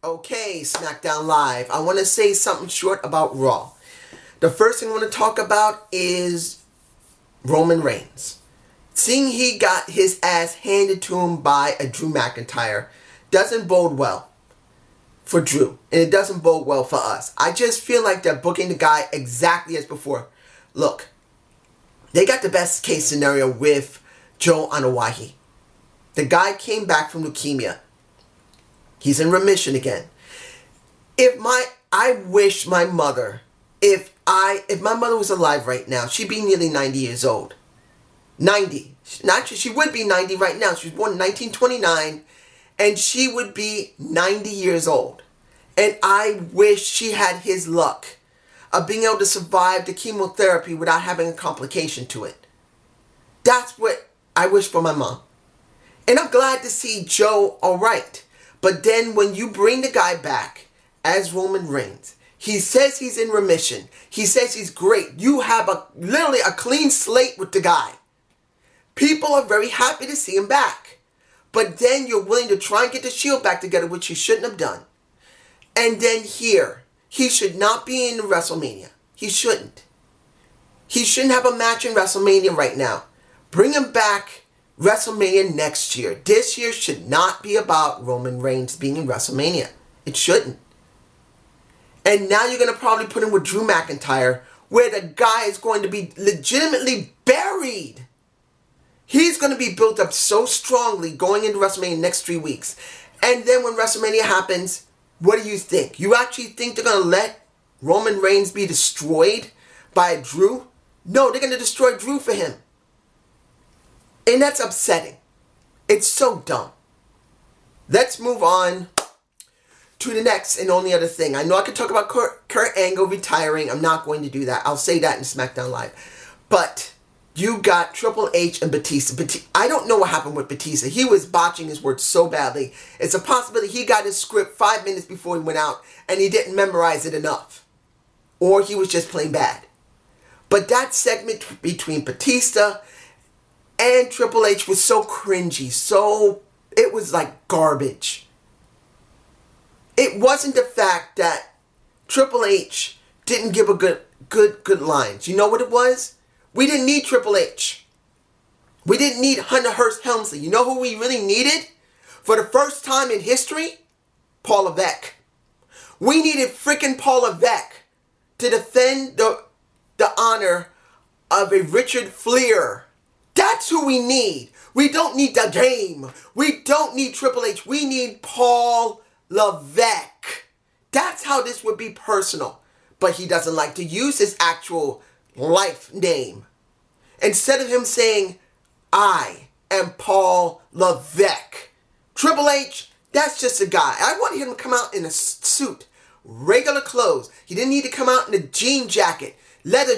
Okay, Smackdown Live. I want to say something short about Raw. The first thing I want to talk about is Roman Reigns. Seeing he got his ass handed to him by a Drew McIntyre doesn't bode well for Drew. And it doesn't bode well for us. I just feel like they're booking the guy exactly as before. Look, they got the best case scenario with Joe Anoa'i. The guy came back from leukemia. He's in remission again. I wish my mother, if my mother was alive right now, she'd be nearly 90 years old. 90. She would be 90 right now. She was born in 1929, and she would be 90 years old. And I wish she had his luck of being able to survive the chemotherapy without having a complication to it. That's what I wish for my mom. And I'm glad to see Joe all right. But then when you bring the guy back as Roman Reigns, he says he's in remission. He says he's great. You have literally a clean slate with the guy. People are very happy to see him back. But then you're willing to try and get the Shield back together, which he shouldn't have done. And then here, he should not be in WrestleMania. He shouldn't. He shouldn't have a match in WrestleMania right now. Bring him back WrestleMania next year. This year should not be about Roman Reigns being in WrestleMania. It shouldn't. And now you're going to probably put him with Drew McIntyre, where the guy is going to be legitimately buried. He's going to be built up so strongly going into WrestleMania next 3 weeks. And then when WrestleMania happens, what do you think? You actually think they're going to let Roman Reigns be destroyed by Drew? No, they're going to destroy Drew for him. And that's upsetting. It's so dumb. Let's move on to the next and only other thing. I know I could talk about Kurt Angle retiring. I'm not going to do that. I'll say that in SmackDown Live. But you got Triple H and Batista. I don't know what happened with Batista. He was botching his words so badly. It's a possibility he got his script 5 minutes before he went out and he didn't memorize it enough. Or he was just plain bad. But that segment between Batista and Triple H was so cringy, it was like garbage. It wasn't the fact that Triple H didn't give a good lines. You know what it was? We didn't need Triple H. We didn't need Hunter Hearst Helmsley. You know who we really needed? For the first time in history? Paul Levesque. We needed freaking Paul Levesque to defend the honor of a Richard Fleur. That's who we need. We don't need the game. We don't need Triple H. We need Paul Levesque. That's how this would be personal. But he doesn't like to use his actual life name. Instead of him saying, I am Paul Levesque. Triple H, that's just a guy. I wanted him to come out in a suit. Regular clothes. He didn't need to come out in a jean jacket. Leather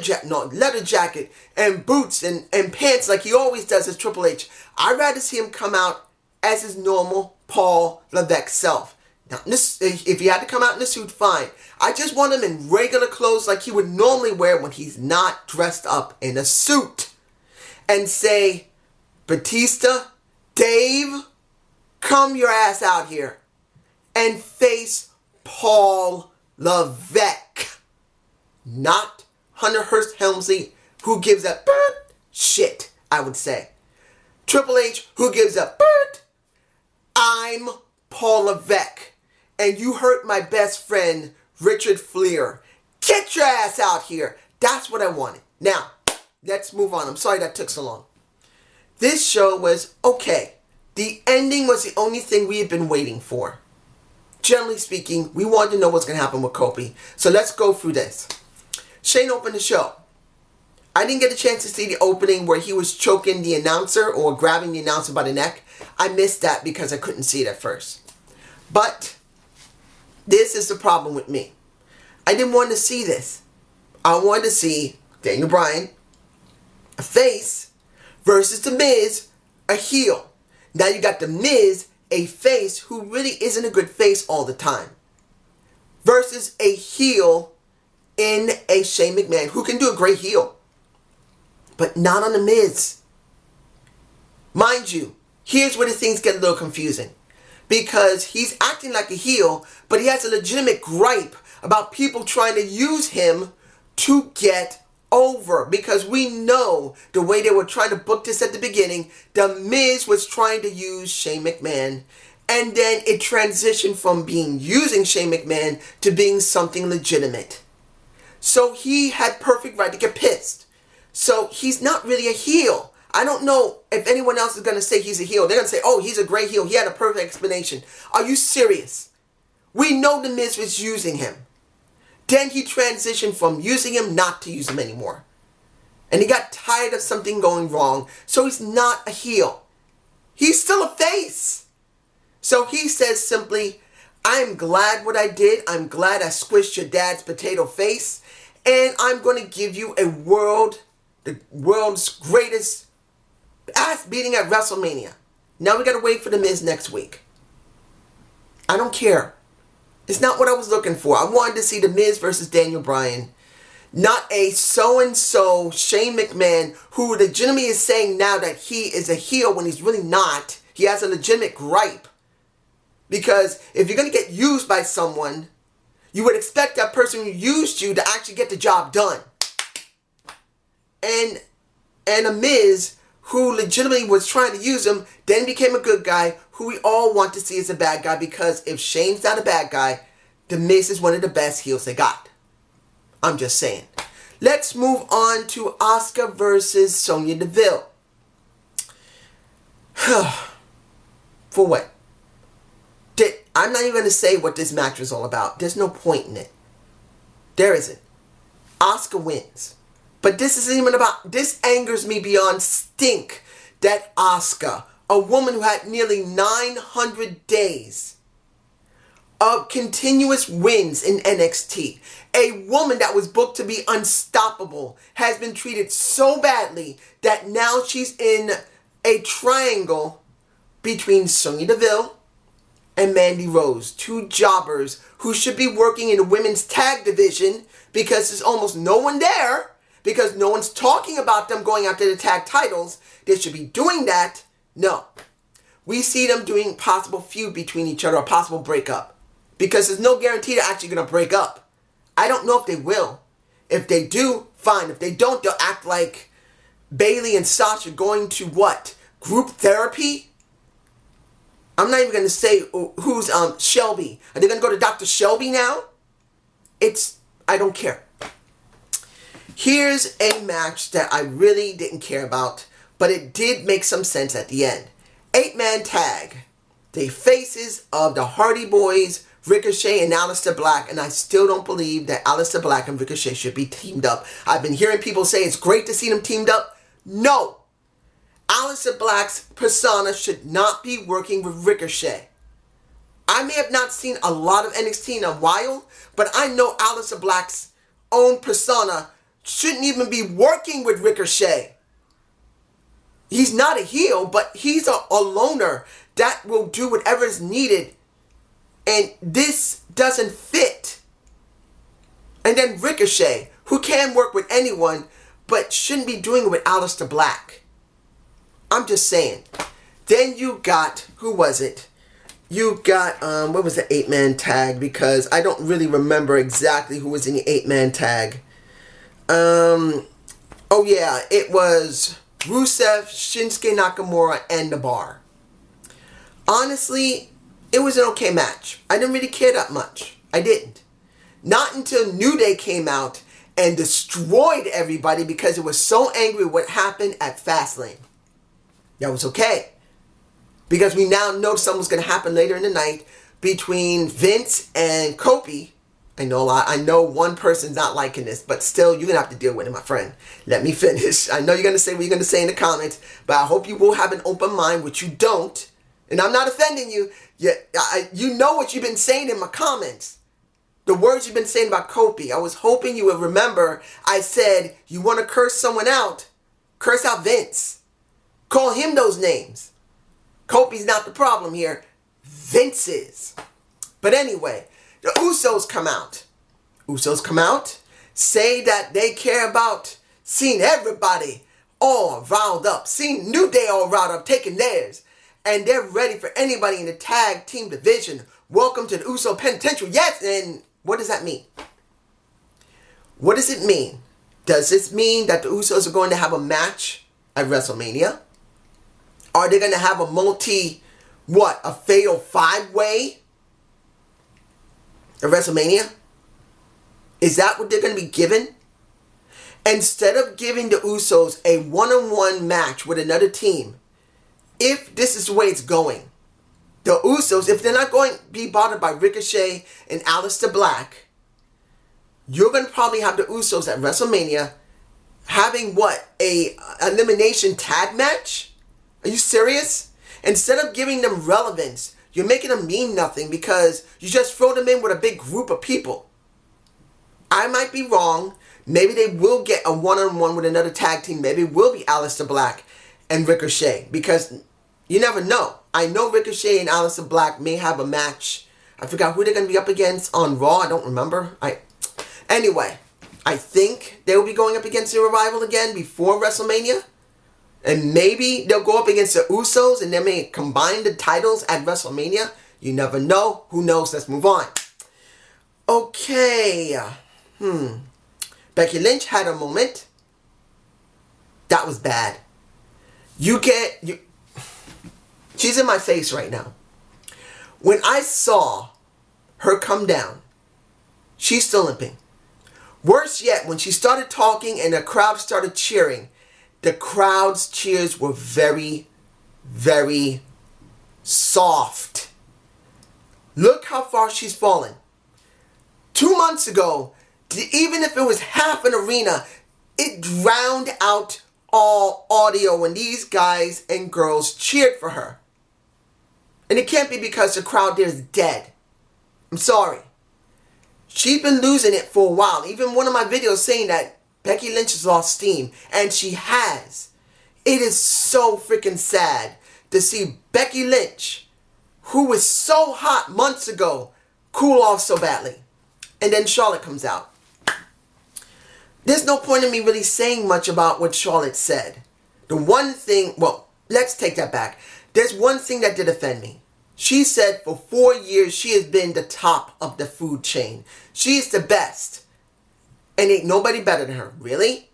jacket and boots and pants like he always does as Triple H. I'd rather see him come out as his normal Paul Levesque self. Now, if he had to come out in a suit, fine. I just want him in regular clothes like he would normally wear when he's not dressed up in a suit. And say, Batista, Dave, come your ass out here and face Paul Levesque. Not Hunter Hearst Helmsley, who gives a shit, I would say. Triple H, who gives a I'm Paul Levesque, and you hurt my best friend, Richard Fleur. Get your ass out here. That's what I wanted. Now, let's move on. I'm sorry that took so long. This show was okay. The ending was the only thing we had been waiting for. Generally speaking, we wanted to know what's going to happen with Kofi. So let's go through this. Shane opened the show. I didn't get a chance to see the opening where he was choking the announcer or grabbing the announcer by the neck. I missed that because I couldn't see it at first. But this is the problem with me. I didn't want to see this. I wanted to see Daniel Bryan, a face, versus The Miz, a heel. Now you got The Miz, a face who really isn't a good face all the time, versus a heel in a Shane McMahon who can do a great heel, but not on The Miz. Mind you, here's where the things get a little confusing. because he's acting like a heel, but he has a legitimate gripe about people trying to use him to get over. Because we know the way they were trying to book this at the beginning, The Miz was trying to use Shane McMahon, and then it transitioned from being using Shane McMahon to being something legitimate. So he had perfect right to get pissed. So he's not really a heel. I don't know if anyone else is going to say he's a heel. They're going to say, oh, he's a great heel. He had a perfect explanation. Are you serious? We know The Miz was using him. Then he transitioned from using him not to use him anymore. And he got tired of something going wrong. So he's not a heel. He's still a face. So he says simply, I'm glad what I did. I'm glad I squished your dad's potato face. And I'm going to give you the world's greatest ass beating at WrestleMania. Now we got to wait for The Miz next week. I don't care. It's not what I was looking for. I wanted to see The Miz versus Daniel Bryan. Not a so-and-so Shane McMahon who legitimately is saying now that he is a heel when he's really not. He has a legitimate gripe. Because if you're going to get used by someone, you would expect that person who used you to actually get the job done. And a Miz who legitimately was trying to use him then became a good guy who we all want to see as a bad guy, because if Shane's not a bad guy, The Miz is one of the best heels they got. I'm just saying. Let's move on to Asuka versus Sonya Deville. For what? I'm not even going to say what this match was all about. There's no point in it. There isn't. Asuka wins. But this isn't even about... This angers me beyond stink that Asuka, a woman who had nearly 900 days of continuous wins in NXT, a woman that was booked to be unstoppable, has been treated so badly that now she's in a triangle between Sonya Deville and Mandy Rose, two jobbers who should be working in the women's tag division, because there's almost no one there, because no one's talking about them going after the tag titles. They should be doing that. No. We see them doing possible feud between each other, a possible breakup, because there's no guarantee they're actually going to break up. I don't know if they will. If they do, fine. If they don't, they'll act like Bayley and Sasha going to what? Group therapy? I'm not even going to say who's Shelby. Are they going to go to Dr. Shelby now? I don't care. Here's a match that I really didn't care about, but it did make some sense at the end. 8-man tag. The faces of the Hardy Boys, Ricochet and Aleister Black, and I still don't believe that Aleister Black and Ricochet should be teamed up. I've been hearing people say it's great to see them teamed up. No. Aleister Black's persona should not be working with Ricochet. I may have not seen a lot of NXT in a while, but I know Aleister Black's own persona shouldn't even be working with Ricochet. He's not a heel, but he's a loner that will do whatever is needed. And this doesn't fit. And then Ricochet, who can work with anyone, but shouldn't be doing it with Aleister Black. I'm just saying. Then you got, who was it? You got, what was the 8-man tag? Because I don't really remember exactly who was in the 8-man tag. Oh yeah, it was Rusev, Shinsuke Nakamura, and The Bar. Honestly, it was an okay match. I didn't really care that much. I didn't. Not until New Day came out and destroyed everybody because it was so angry with what happened at Fastlane. That was okay. Because we now know something was going to happen later in the night between Vince and Kofi. I know one person's not liking this, but still, you're going to have to deal with it, my friend. Let me finish. I know you're going to say what you're going to say in the comments, but I hope you will have an open mind, which you don't. And I'm not offending you. You know what you've been saying in my comments. The words you've been saying about Kofi. I was hoping you would remember I said you want to curse someone out. Curse out Vince. Call him those names. Kofi's not the problem here. Vince is. But anyway, the Usos come out. Usos come out, say that they care about seeing everybody all riled up, seeing New Day all riled up, taking theirs. and they're ready for anybody in the tag team division. Welcome to the Uso Penitentiary. Yes, and what does that mean? What does it mean? Does this mean that the Usos are going to have a match at WrestleMania? Are they going to have a a fatal 5-way at WrestleMania? Is that what they're going to be given? Instead of giving the Usos a one-on-one match with another team, if this is the way it's going, the Usos, if they're not going to be bothered by Ricochet and Aleister Black, you're going to probably have the Usos at WrestleMania having a elimination tag match? Are you serious? Instead of giving them relevance, you're making them mean nothing because you just throw them in with a big group of people. I might be wrong. Maybe they will get a one-on-one with another tag team. Maybe it will be Aleister Black and Ricochet, because you never know. I know Ricochet and Aleister Black may have a match. I forgot who they're going to be up against on Raw. I don't remember. Anyway, I think they will be going up against the Revival again before WrestleMania. And maybe they'll go up against the Usos and they may combine the titles at WrestleMania. You never know. Who knows? Let's move on. Okay. Becky Lynch had a moment. That was bad. She's in my face right now. When I saw her come down, she's still limping. Worse yet, when she started talking and the crowd started cheering, the crowd's cheers were very, very soft. Look how far she's fallen. 2 months ago, even if it was half an arena, it drowned out all audio when these guys and girls cheered for her. And it can't be because the crowd there is dead. I'm sorry. She's been losing it for a while. Even one of my videos saying that Becky Lynch has lost steam. And she has. It is so freaking sad to see Becky Lynch, who was so hot months ago, cool off so badly. And then Charlotte comes out. There's no point in me really saying much about what Charlotte said. The one thing, well, let's take that back. There's one thing that did offend me. She said for 4 years she has been the top of the food chain. She is the best. And ain't nobody better than her. Really?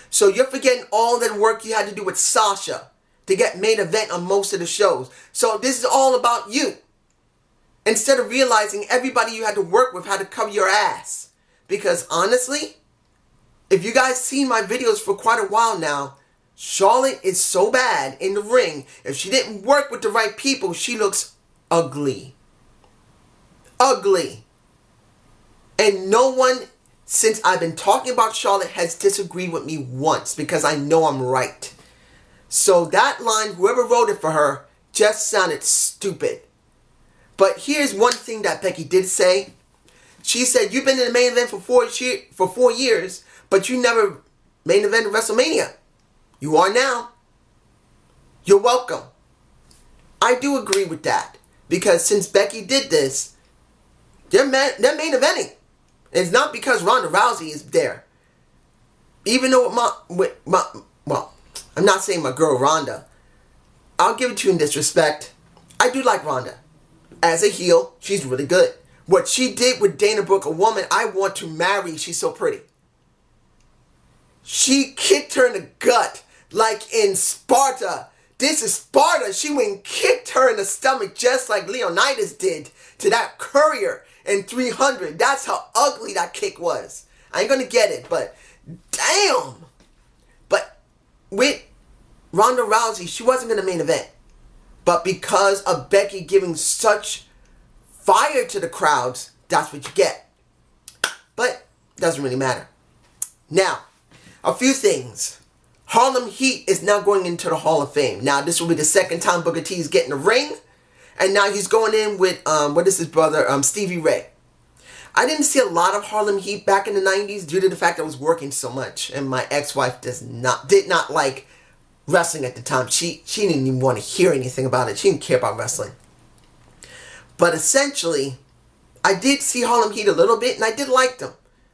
So you're forgetting all that work you had to do with Sasha to get main event on most of the shows. So this is all about you. Instead of realizing everybody you had to work with had to cover your ass. Because honestly, if you guys seen my videos for quite a while now, Charlotte is so bad in the ring. If she didn't work with the right people, she looks ugly. Ugly. And no one, since I've been talking about Charlotte, has disagreed with me once because I know I'm right. So that line, whoever wrote it for her, just sounded stupid. But here's one thing that Becky did say. She said, you've been in the main event for 4 years, but you never main event at WrestleMania. You are now. You're welcome. I do agree with that. Because since Becky did this, they're main eventing. And it's not because Ronda Rousey is there. Even though well, I'm not saying my girl Ronda. I'll give it to you in disrespect. I do like Ronda. As a heel, she's really good. What she did with Dana Brooke, a woman I want to marry, she's so pretty. She kicked her in the gut like in Sparta. This is Sparta. She went and kicked her in the stomach just like Leonidas did to that courier in 300. That's how ugly that kick was. I ain't going to get it, but damn. But with Ronda Rousey, she wasn't going to main event. But because of Becky giving such fire to the crowds, that's what you get. But it doesn't really matter. Now, a few things. Harlem Heat is now going into the Hall of Fame. Now, this will be the second time Booker T is getting a ring. And now he's going in with, what is his brother? Stevie Ray. I didn't see a lot of Harlem Heat back in the 90s due to the fact that I was working so much. And my ex-wife did not like wrestling at the time. She didn't even want to hear anything about it. She didn't care about wrestling. But essentially, I did see Harlem Heat a little bit, and I did like them.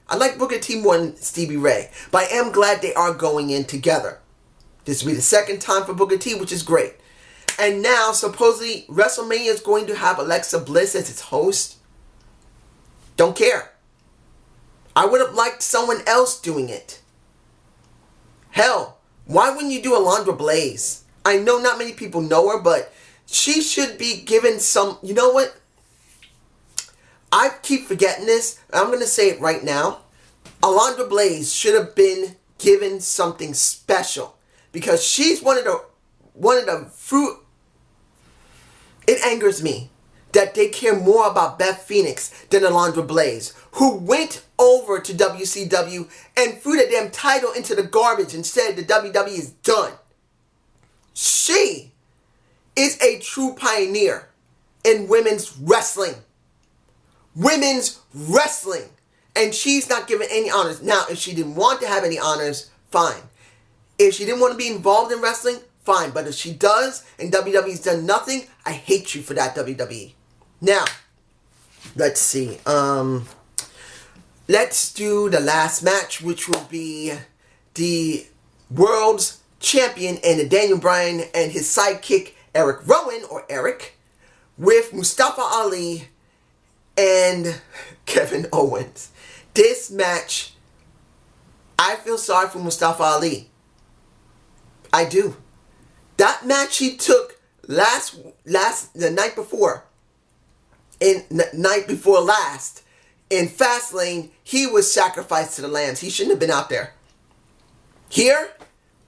I like Booker T more than Stevie Ray. But I am glad they are going in together. This will be the second time for Booker T, which is great. And now, supposedly, WrestleMania is going to have Alexa Bliss as its host. Don't care. I would have liked someone else doing it. Hell, why wouldn't you do Alundra Blaze? I know not many people know her, but she should be given some... You know what? I keep forgetting this. I'm going to say it right now. Alundra Blaze should have been given something special. Because she's one of the fruit... It angers me that they care more about Beth Phoenix than Alundra Blaze, who went over to WCW and threw the damn title into the garbage and said the WWE is done. She is a true pioneer in women's wrestling. Women's wrestling. And she's not given any honors. Now, if she didn't want to have any honors, fine. If she didn't want to be involved in wrestling, fine. But if she does, and WWE's done nothing, I hate you for that, WWE. Now, let's see. Let's do the last match, which will be the World's Champion and Daniel Bryan and his sidekick, Eric Rowan, or Eric, with Mustafa Ali and Kevin Owens. This match, I feel sorry for Mustafa Ali. I do. That match he took the night before, night before last, in Fastlane, he was sacrificed to the lambs. He shouldn't have been out there. Here,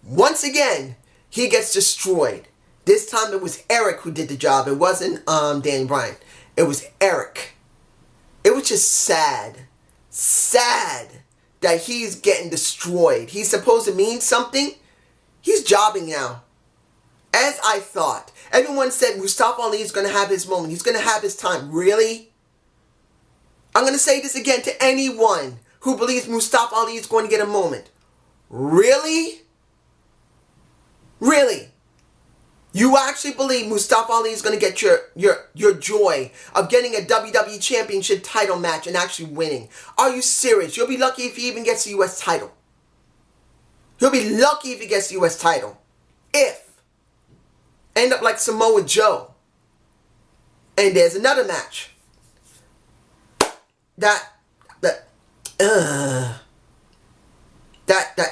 once again, he gets destroyed. This time it was Eric who did the job. It wasn't Daniel Bryan. It was Eric. It was just sad. Sad that he's getting destroyed. He's supposed to mean something. He's jobbing now. As I thought. Everyone said Mustafa Ali is going to have his moment. He's going to have his time. Really? I'm going to say this again to anyone who believes Mustafa Ali is going to get a moment. Really? Really? You actually believe Mustafa Ali is going to get your joy of getting a WWE Championship title match and actually winning? Are you serious? You'll be lucky if he even gets the U.S. title. You'll be lucky if he gets the U.S. title. If. End up like Samoa Joe. And there's another match.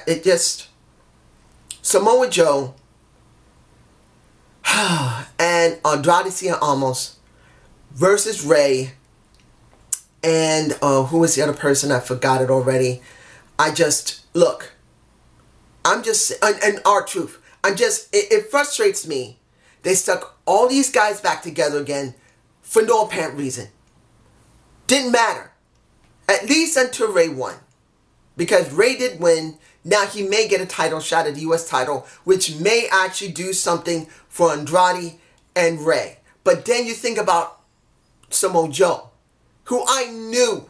It just... Samoa Joe and Andrade Cien Almas versus Ray and who was the other person? I forgot it already. Look, and R-Truth, it frustrates me. They stuck all these guys back together again for no apparent reason. Didn't matter. At least until Ray won. Because Ray did win. Now he may get a title shot at the U.S. title, which may actually do something for Andrade and Ray. But then you think about Samoa Joe, who I knew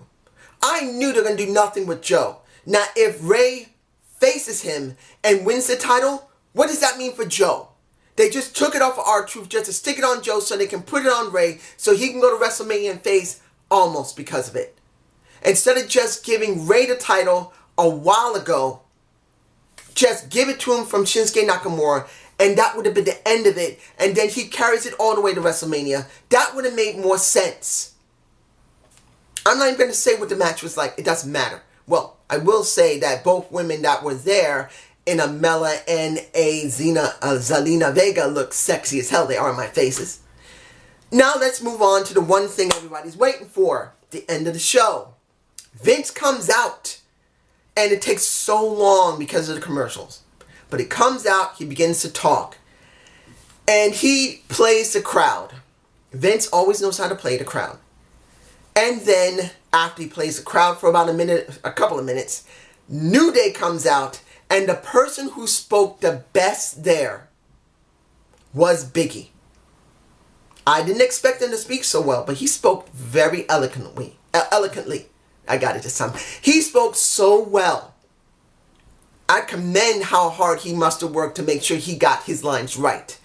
they're going to do nothing with Joe. Now, if Ray faces him and wins the title, what does that mean for Joe? They just took it off of R-Truth just to stick it on Joe so they can put it on Ray so he can go to WrestleMania and face Almost because of it. Instead of just giving Ray the title a while ago, just give it to him from Shinsuke Nakamura, and that would have been the end of it, and then he carries it all the way to WrestleMania. That would have made more sense. I'm not even going to say what the match was like. It doesn't matter. Well, I will say that both women that were there in a Mela and a Zelina Vega look sexy as hell. They are in my faces. Now let's move on to the one thing everybody's waiting for. The end of the show. Vince comes out. And it takes so long because of the commercials. But he comes out. He begins to talk. And he plays the crowd. Vince always knows how to play the crowd. And then after he plays the crowd for about a couple of minutes, New Day comes out. And the person who spoke the best there was Biggie. I didn't expect him to speak so well, but he spoke very eloquently. I got it this time. He spoke so well. I commend how hard he must have worked to make sure he got his lines right.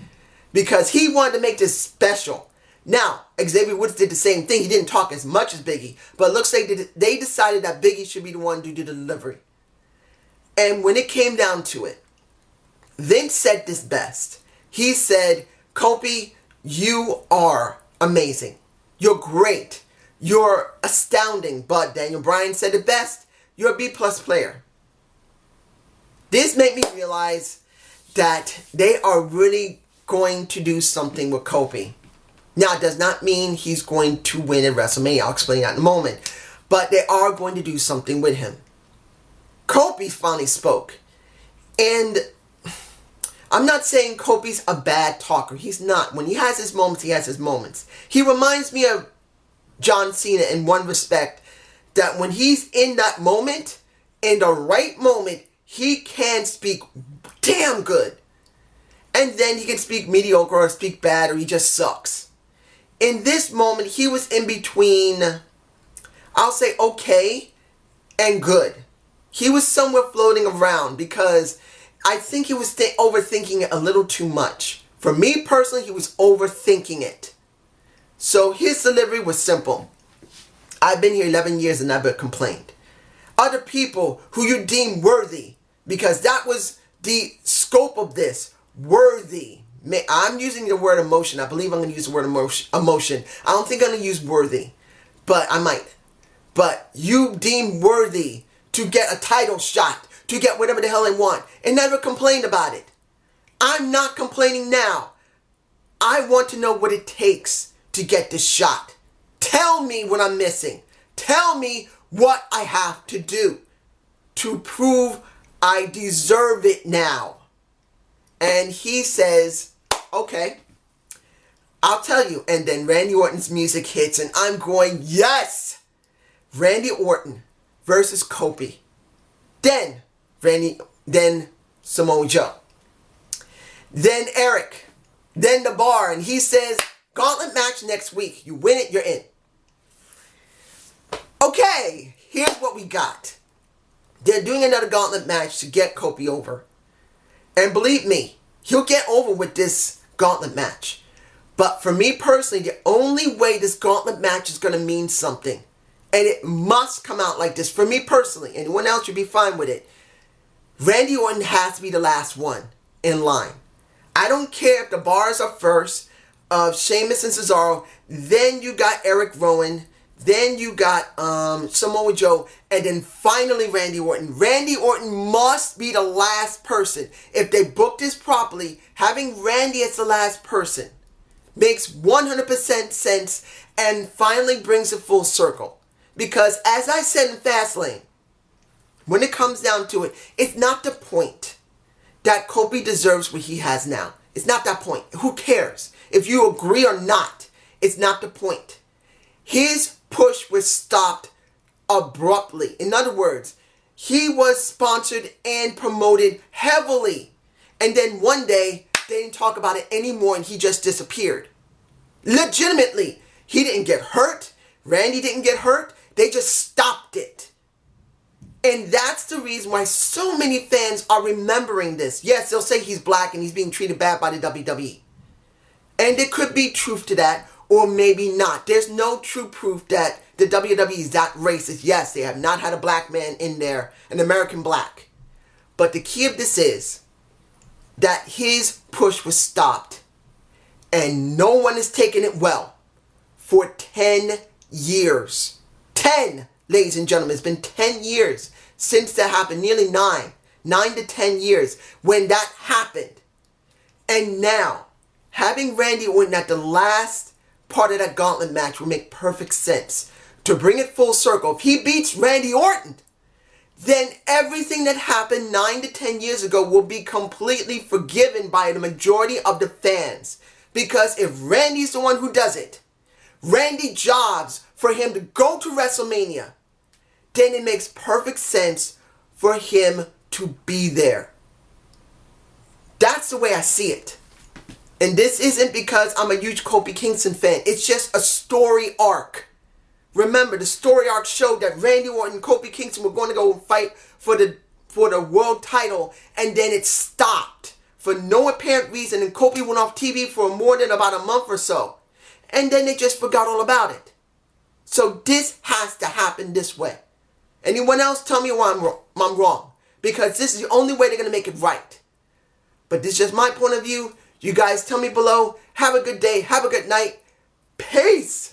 Because he wanted to make this special. Now, Xavier Woods did the same thing. He didn't talk as much as Biggie. But it looks like they decided that Biggie should be the one to do the delivery. And when it came down to it, Vince said this best. He said, Kofi, you are amazing. You're great. You're astounding. But Daniel Bryan said it best. You're a B-plus player. This made me realize that they are really going to do something with Kofi. Now, it does not mean he's going to win at WrestleMania. I'll explain that in a moment. But they are going to do something with him. Kofi finally spoke. And I'm not saying Kofi's a bad talker. He's not. When he has his moments, he has his moments. He reminds me of John Cena in one respect, that when he's in that moment, in the right moment, he can speak damn good. And then he can speak mediocre or speak bad, or he just sucks. In this moment, he was in between, I'll say okay and good. He was somewhere floating around because I think he was overthinking it a little too much. For me personally, he was overthinking it. So his delivery was simple. I've been here 11 years and never complained. Other people who you deem worthy, because that was the scope of this, worthy. I'm using the word emotion. I believe I'm going to use the word emotion. I don't think I'm going to use worthy, but I might. But you deem worthy to get a title shot, to get whatever the hell they want, and never complained about it. I'm not complaining now. I want to know what it takes to get this shot. Tell me what I'm missing. Tell me what I have to do to prove I deserve it now. And he says, okay, I'll tell you. And then Randy Orton's music hits and I'm going, yes! Randy Orton versus Kofi. Then Samoa Joe. Then Eric. Then the bar. And he says, gauntlet match next week. You win it, you're in. Okay, here's what we got. They're doing another gauntlet match to get Kofi over. And believe me, he'll get over with this gauntlet match. But for me personally, the only way this gauntlet match is going to mean something, and it must come out like this, for me personally, anyone else should be fine with it, Randy Orton has to be the last one in line. I don't care if the bars are first, of Sheamus and Cesaro, then you got Eric Rowan, then you got Samoa Joe, and then finally Randy Orton. Randy Orton must be the last person. If they book this properly, having Randy as the last person makes 100% sense and finally brings it full circle. Because as I said in Fastlane, when it comes down to it, it's not the point that Kofi deserves what he has now. It's not that point. Who cares? If you agree or not, it's not the point. His push was stopped abruptly. In other words, he was sponsored and promoted heavily. And then one day, they didn't talk about it anymore and he just disappeared. Legitimately. He didn't get hurt. Randy didn't get hurt. They just stopped it. And that's the reason why so many fans are remembering this. Yes, they'll say he's black and he's being treated bad by the WWE. And there could be truth to that, or maybe not. There's no true proof that the WWE is that racist. Yes, they have not had a black man in there, an American black. But the key of this is that his push was stopped. And no one is taking it well for 10 years. 10, ladies and gentlemen. It's been 10 years since that happened. Nearly 9. 9 to 10 years when that happened. And now, having Randy Orton at the last part of that gauntlet match will make perfect sense. To bring it full circle, if he beats Randy Orton, then everything that happened 9 to 10 years ago will be completely forgiven by the majority of the fans. Because if Randy's the one who does it, Randy jobs for him to go to WrestleMania, then it makes perfect sense for him to be there. That's the way I see it. And this isn't because I'm a huge Kofi Kingston fan. It's just a story arc. Remember, the story arc showed that Randy Orton and Kofi Kingston were going to go fight for the world title, and then it stopped for no apparent reason, and Kofi went off TV for more than about a month or so. And then they just forgot all about it. So this has to happen this way. Anyone else tell me why I'm wrong. Because this is the only way they're going to make it right. But this is just my point of view. You guys tell me below. Have a good day. Have a good night. Peace.